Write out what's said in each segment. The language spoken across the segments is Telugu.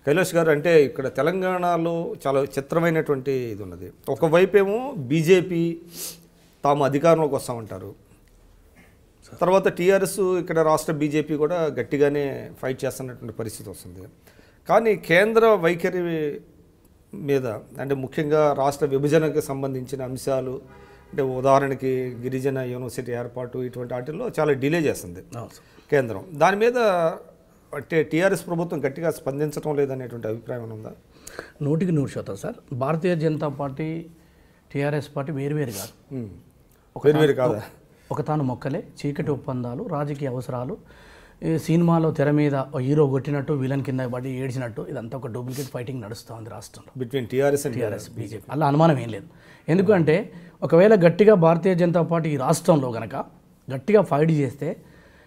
కైలాష్ గారు, అంటే ఇక్కడ తెలంగాణలో చాలా చిత్రమైనటువంటి ఇది ఉన్నది. ఒకవైపు ఏమో బీజేపీ తాము అధికారంలోకి వస్తామంటారు, తర్వాత టీఆర్ఎస్ ఇక్కడ రాష్ట్ర బీజేపీ కూడా గట్టిగానే ఫైట్ చేస్తున్నటువంటి పరిస్థితి వస్తుంది. కానీ కేంద్ర వైఖరి మీద, అంటే ముఖ్యంగా రాష్ట్ర విభజనకు సంబంధించిన అంశాలు, అంటే ఉదాహరణకి గిరిజన యూనివర్సిటీ ఏర్పాటు, ఇటువంటి వాటిల్లో చాలా డిలే చేస్తుంది కేంద్రం. దాని మీద అంటే టీఆర్ఎస్ ప్రభుత్వం గట్టిగా స్పందించడం లేదనేటువంటి అభిప్రాయం ఉందా? 100% sir. Bharatiya Janata party, TRS party వేరువేరు కాదు. వేరువేరు కాదా? ఒక తాను మొక్కలే, చీకటి ఒప్పందాలు, రాజకీయ అవసరాలు, ఈ సినిమాలో తెర మీద హీరో కొట్టినట్టు విలన్ కింద పడి ఏడ్చినట్టు ఇదంతా ఒక డూప్లికేట్ ఫైటింగ్ నడుస్తూ ఉంది రాష్ట్రంలో బిట్వీన్ టీఆర్ఎస్ బీజేపీ. అలా అనుమానం ఏం లేదు. ఎందుకంటే ఒకవేళ గట్టిగా భారతీయ జనతా పార్టీ ఈ రాష్ట్రంలో కనుక గట్టిగా ఫైట్ చేస్తే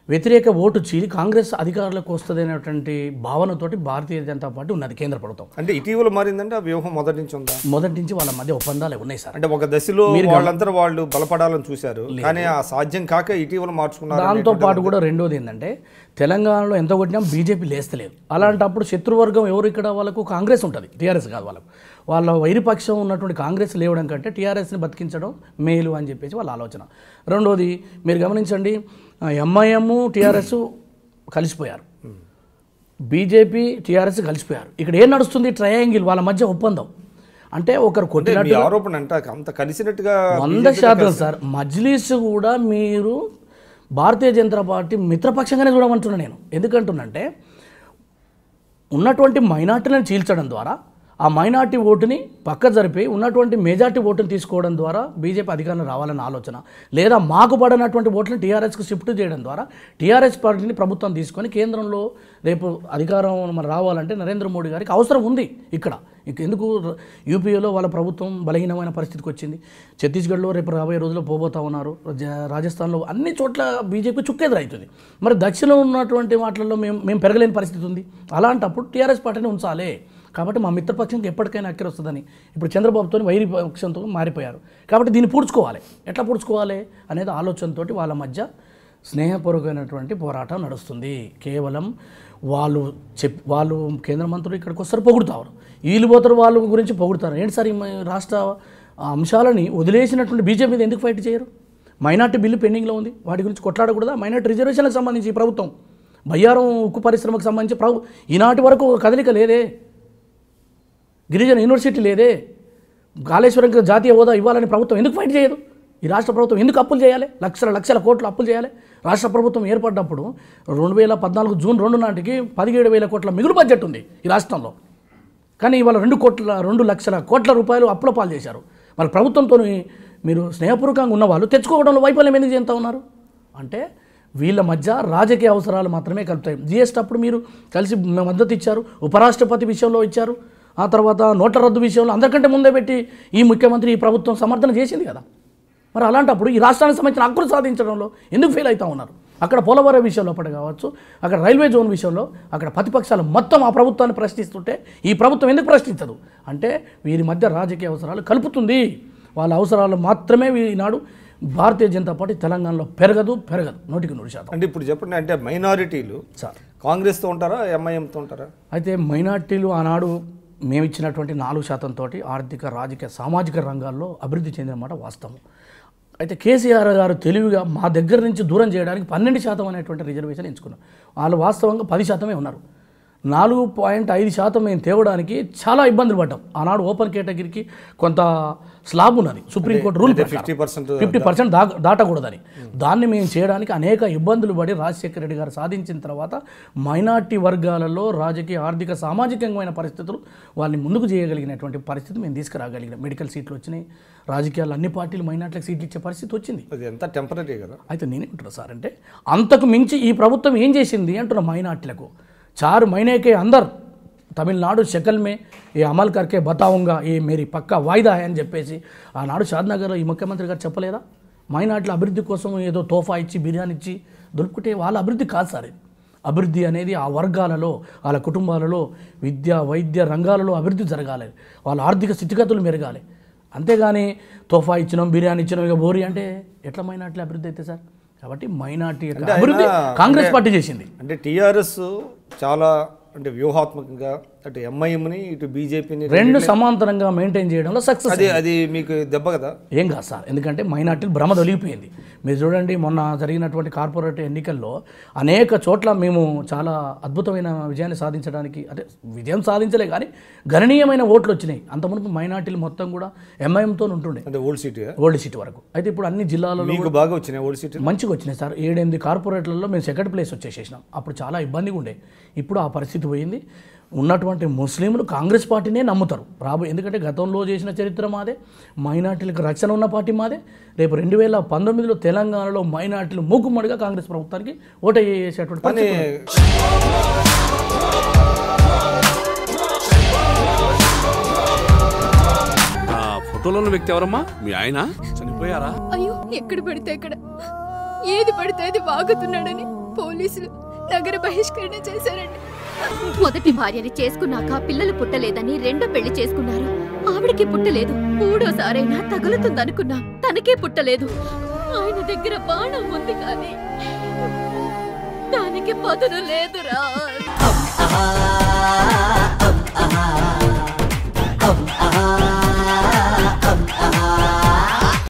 వ్యతిరేక ఓటు చీలి కాంగ్రెస్ అధికారులకు వస్తుంది అనేటువంటి భావనతోటి భారతీయ జనతా పార్టీ ఉన్నది కేంద్ర ప్రభుత్వం. అంటే ఇటీవల మారిందంటే ఆ వ్యూహం మొదటి నుంచి ఉందా? మొదటి నుంచి వాళ్ళ మధ్య ఒప్పందాలు ఉన్నాయి సార్. అంటే ఒక దశలో వాళ్ళంతా వాళ్ళు బలపడాలని చూశారు, కానీ ఆ సాధ్యం కాక ఇటీవల మార్చుకున్నారు. దాంతో పాటు కూడా రెండోది ఏంటంటే తెలంగాణలో ఎంత కొట్టినా బీజేపీ లేస్తలేదు. అలాంటప్పుడు శత్రువర్గం ఎవరు ఇక్కడ? వాళ్ళకు కాంగ్రెస్ ఉంటుంది, టీఆర్ఎస్ కాదు. వాళ్ళ వైరిపక్షం ఉన్నటువంటి కాంగ్రెస్ లేవడం కంటే టీఆర్ఎస్ని బతికించడం మేలు అని చెప్పేసి వాళ్ళ ఆలోచన. రెండోది మీరు గమనించండి, ఎంఐఎం టీఆర్ఎస్ కలిసిపోయారు, బీజేపీ టీఆర్ఎస్ కలిసిపోయారు. ఇక్కడ ఏం నడుస్తుంది? ట్రయాంగిల్, వాళ్ళ మధ్య ఒప్పందం. అంటే ఒకరు కొట్టినట్టు ఆరోపణ అంటే అంత కలిసినట్టుగా 100% సార్. మజ్లీస్ కూడా మీరు భారతీయ జనతా పార్టీ మిత్రపక్షంగానే చూడమంటున్నా నేను. ఎందుకంటున్నంటే ఉన్నటువంటి మైనార్టీలను చీల్చడం ద్వారా ఆ మైనార్టీ ఓటుని పక్క జరిపి ఉన్నటువంటి మెజార్టీ ఓటుని తీసుకోవడం ద్వారా బీజేపీ అధికారంలో రావాలన్న ఆలోచన, లేదా మాకు పడినటువంటి ఓట్లను టీఆర్ఎస్కి షిఫ్ట్ చేయడం ద్వారా టీఆర్ఎస్ పార్టీని ప్రభుత్వం తీసుకొని కేంద్రంలో రేపు అధికారం మరి రావాలంటే నరేంద్ర మోడీ గారికి అవసరం ఉంది. ఇక్కడ ఎందుకు యూపీఏలో వాళ్ళ ప్రభుత్వం బలహీనమైన పరిస్థితికి వచ్చింది, ఛత్తీస్గఢ్లో రేపు రాబోయే రోజుల్లో పోబోతా ఉన్నారు, రాజస్థాన్లో అన్ని చోట్ల బీజేపీ చుక్కెదురవుతుంది. మరి దక్షిణంలో ఉన్నటువంటి వాటిల్లో మేము పెరగలేని పరిస్థితి ఉంది. అలాంటప్పుడు టీఆర్ఎస్ పార్టీని ఉంచాలి. కాబట్టి మా మిత్రపక్షంకి ఎప్పటికైనా అక్కర వస్తుందని ఇప్పుడు చంద్రబాబుతో వైరి పక్షంతో మారిపోయారు. కాబట్టి దీన్ని పూడ్చుకోవాలి. ఎట్లా పూడ్చుకోవాలి అనేది ఆలోచనతో వాళ్ళ మధ్య స్నేహపూర్వకమైనటువంటి పోరాటం నడుస్తుంది. కేవలం వాళ్ళు కేంద్ర మంత్రులు ఇక్కడికి వస్తారు, పొగుడుతారు, వీళ్ళు పోతారు, వాళ్ళ గురించి పొగుడుతారు. ఏంటి సార్ ఈ రాష్ట్ర అంశాలని వదిలేసినటువంటి బీజేపీ మీద ఎందుకు ఫైట్ చేయరు? మైనార్టీ బిల్లు పెండింగ్లో ఉంది, వాటి గురించి కొట్లాడకూడదా? మైనార్టీ రిజర్వేషన్లకు సంబంధించి ప్రభుత్వం, బయ్యారం ఉక్కు పరిశ్రమకు సంబంధించి ఈనాటి వరకు కదలిక లేదే, గిరిజన యూనివర్సిటీ లేదే, కాళేశ్వరంకి జాతీయ హోదా ఇవ్వాలని ప్రభుత్వం ఎందుకు ఫైట్ చేయదు? ఈ రాష్ట్ర ప్రభుత్వం ఎందుకు అప్పులు చేయాలి? లక్షల కోట్లు అప్పులు చేయాలి? రాష్ట్ర ప్రభుత్వం ఏర్పడ్డప్పుడు 2014 జూన్ 2 నాటికి 17,000 కోట్ల మిగులు బడ్జెట్ ఉంది ఈ రాష్ట్రంలో. కానీ ఇవాళ 2 లక్షల కోట్ల రూపాయలు అప్పుల పాలు చేశారు. వాళ్ళ ప్రభుత్వంతో మీరు స్నేహపూర్వకంగా ఉన్నవాళ్ళు తెచ్చుకోవడంలో వైఫల్యం ఎందుకు చేస్తూ ఉన్నారు? అంటే వీళ్ళ మధ్య రాజకీయ అవసరాలు మాత్రమే కలుపుతాయి. జిఎస్టీ అప్పుడు మీరు కలిసి మద్దతు ఇచ్చారు, ఉపరాష్ట్రపతి విషయంలో ఇచ్చారు, ఆ తర్వాత నోట్ల రద్దు విషయంలో అందరికంటే ముందే పెట్టి ఈ ముఖ్యమంత్రి, ఈ ప్రభుత్వం సమర్థన చేసింది కదా. మరి అలాంటప్పుడు ఈ రాష్ట్రానికి సంబంధించిన హక్కులు సాధించడంలో ఎందుకు ఫెయిల్ అవుతూ ఉన్నారు? అక్కడ పోలవరం విషయంలో ఒకటి కావచ్చు, అక్కడ రైల్వే జోన్ విషయంలో అక్కడ ప్రతిపక్షాలు మొత్తం ఆ ప్రభుత్వాన్ని ప్రశ్నిస్తుంటే ఈ ప్రభుత్వం ఎందుకు ప్రశ్నించదు? అంటే వీరి మధ్య రాజకీయ అవసరాలు కలుపుతుంది. వాళ్ళ అవసరాలు మాత్రమే ఈనాడు భారతీయ జనతా పార్టీ తెలంగాణలో పెరగదు 100%. అంటే ఇప్పుడు చెప్పండి, అంటే మైనారిటీలు కాంగ్రెస్తో ఉంటారా, ఎంఐఎంతో ఉంటారా? అయితే మైనారిటీలు ఆనాడు మేము ఇచ్చినటువంటి 4% తోటి ఆర్థిక, రాజకీయ, సామాజిక రంగాల్లో అభివృద్ధి చెందినమాట వాస్తవం. అయితే కేసీఆర్ గారు తెలివిగా మా దగ్గర నుంచి దూరం చేయడానికి 12% అనేటువంటి రిజర్వేషన్ ఎంచుకున్నారు. వాళ్ళు వాస్తవంగా 10% ఉన్నారు. 4.5% మేము తేవడానికి చాలా ఇబ్బందులు పడ్డాం. ఆనాడు ఓపెన్ కేటగిరీకి కొంత స్లాబ్ ఉన్నది, సుప్రీంకోర్టు రూల్ 50% దాటకూడదని. దాన్ని మేము చేయడానికి అనేక ఇబ్బందులు పడి రాజశేఖర రెడ్డి గారు సాధించిన తర్వాత మైనార్టీ వర్గాలలో రాజకీయ, ఆర్థిక, సామాజికమైన పరిస్థితులు వాళ్ళని ముందుకు చేయగలిగినటువంటి పరిస్థితి మేము తీసుకురాగలిగినాం. మెడికల్ సీట్లు వచ్చినాయి, రాజకీయాలు అన్ని పార్టీలు మైనార్టీలకు సీట్లు ఇచ్చే పరిస్థితి వచ్చింది. అది ఎంత టెంపరీ కదా. అయితే నేనేమంటున్నా సార్ అంటే అంతకు మించి ఈ ప్రభుత్వం ఏం చేసింది అంటున్న మైనార్టీలకు 4 महीने के अंदर తమిళనాడు షకల్ మే ఈ అమల్ కర్కే బతావుంగా ఈ మేరీ పక్కా వాయిదా అని చెప్పేసి ఆనాడు షాద్నగర్ ఈ ముఖ్యమంత్రి గారు చెప్పలేదా? మైనార్టీల అభివృద్ధి కోసం ఏదో తోఫా ఇచ్చి బిర్యానీ ఇచ్చి దొరుకుతే వాళ్ళ అభివృద్ధి కాదు సార్. అభివృద్ధి అనేది ఆ వర్గాలలో, వాళ్ళ కుటుంబాలలో, విద్య, వైద్య రంగాలలో అభివృద్ధి జరగాలి, వాళ్ళ ఆర్థిక స్థితిగతులు మెరగాలి. అంతేగాని తోఫా ఇచ్చినాం, బిర్యానీ ఇచ్చినాం, ఇక బోరి అంటే ఎట్లా మైనార్టీల అభివృద్ధి అయితే సార్? కాబట్టి మైనార్టీ అభివృద్ధి కాంగ్రెస్ పార్టీ చేసింది. అంటే టీఆర్ఎస్ చాలా అంటే వ్యూహాత్మకంగా అటు ఎంఐఎంని ఇటు బీజేపీని రెండు సమాంతరంగా మెయింటైన్ చేయడంలో సక్సెస్. అది మీకు దెబ్బ కదా? ఏం కాదు సార్, ఎందుకంటే మైనార్టీలు భ్రమ తొలగిపోయింది. మీరు చూడండి, మొన్న జరిగినటువంటి కార్పొరేట్ ఎన్నికల్లో అనేక చోట్ల మేము చాలా అద్భుతమైన విజయాన్ని సాధించడానికి, అంటే విజయం సాధించలే కానీ గణనీయమైన ఓట్లు వచ్చినాయి. అంతమునుపు మైనార్టీలు మొత్తం కూడా ఎంఐఎంతో ఉంటుండే, అంటే ఓల్డ్ సిటీ వరకు. అయితే ఇప్పుడు అన్ని జిల్లాలలో మీకు బాగా వచ్చినాయి, ఓల్డ్ సిటీ మంచిగా వచ్చినాయి సార్. 7-8 కార్పొరేట్లలో మేము సెకండ్ ప్లేస్ వచ్చేసేసినాం. అప్పుడు చాలా ఇబ్బందిగా ఉండే, ఇప్పుడు ఆ పరిస్థితి పోయింది. ఉన్నటువంటి ముస్లింలు కాంగ్రెస్ పార్టీనే నమ్ముతారు ఎందుకంటే గతంలో చేసిన చరిత్ర మాదే, మైనార్టీలకు రక్షణ ఉన్న పార్టీ మాదే. రేపు 2019లో తెలంగాణలో మైనార్టీలు మూకుమ్మడిగా కాంగ్రెస్ ప్రభుత్వానికి ఓటు వేసేటువంటి పని. ఫోటోలో ఉన్న వ్యక్తి ఎవరమ్మా? మీ ఆయన చనిపోయారా? అయ్యో, ఎక్కడ పడితే అక్కడ ఏది పడితే అది వాగుతున్నాడని పోలీసులు నగర బహిష్కరణ చేశారండి. మొదటి భార్యని చేసుకున్నాక పిల్లలు పుట్టలేదని రెండో పెళ్లి చేసుకున్నారు. ఆవిడకి పుట్టలేదు. మూడోసారైనా తగులుతుందనుకున్నా, తనకే పుట్టలేదు. ఆయన దగ్గర బాణం ఉంది కానీ దానికి పదును లేదురా.